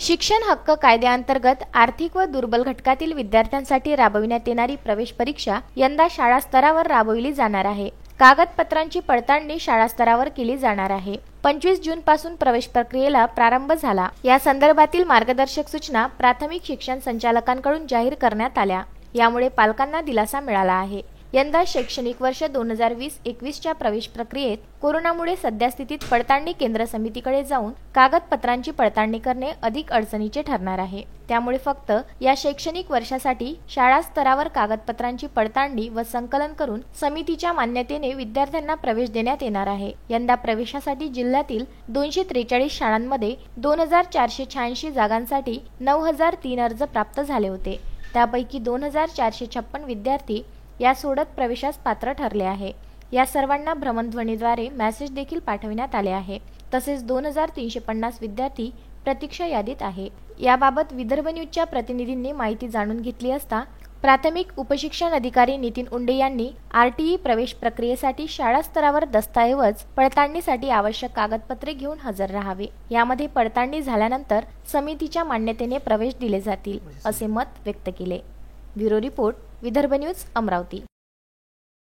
शिक्षण हक्क कायद्याअंतर्गत आर्थिक व दुर्बल घटकातील विद्यार्थ्यांसाठी राबविण्यात येणारी प्रवेश परीक्षा यंदा शाळा स्तरावर राबविली जाणार आहे। कागदपत्रांची पडताळणी शाळा स्तरावर केली जाणार आहे। 25 जून पासून प्रवेश प्रक्रियेला प्रारंभ झाला। या संदर्भातील मार्गदर्शक सूचना प्राथमिक शिक्षण संचालकांकडून जाहीर करण्यात आल्या। यामुळे पालकांना दिलासा मिळाला आहे। यंदा शैक्षणिक वर्ष 2020-21च्या प्रवेश प्रक्रियेत कोरोनामुळे सद्यस्थितीत पडताळणी केंद्र समितीकडे जाऊन कागदपत्रांची पडताळणी करणे अधिक अडचणीचे ठरणार आहे। त्यामुळे फक्त या शैक्षणिक वर्षासाठी शाळा स्तरावर कागदपत्रांची पडताळणी व संकलन करून समितीच्या मान्यतेने विद्यार्थ्यांना प्रवेश देण्यात येणार आहे। यंदा प्रवेशासाठी जिल्ह्यातील 243 शाळांमध्ये 2486 जागांसाठी 9003 अर्ज प्राप्त झाले होते। त्यापैकी 2456 विद्यार्थी या सोडत प्रवेशास पात्र ठरले आहे। या सर्वांना भ्रमणध्वनीद्वारे मेसेज देखील पाठविण्यात आले आहे। तसेच 2350 विद्यार्थी प्रतीक्षा यादीत आहे। याबाबत विदर्भ न्यूजच्या प्रतिनिधींनी माहिती जाणून घेतली असता प्राथमिक उपशिक्षण अधिकारी नितीन उंडे यांनी आरटीई प्रवेश प्रक्रियेसाठी शाळा स्तरावर दस्तऐवज पडताळणीसाठी आवश्यक कागदपत्रे घेऊन हजर राहावे। यामध्ये पडताळणी झाल्यानंतर समितीच्या मान्यतेने प्रवेश दिले जातील असे मत व्यक्त केले। Bureau report, Vidarbha news, Amravati.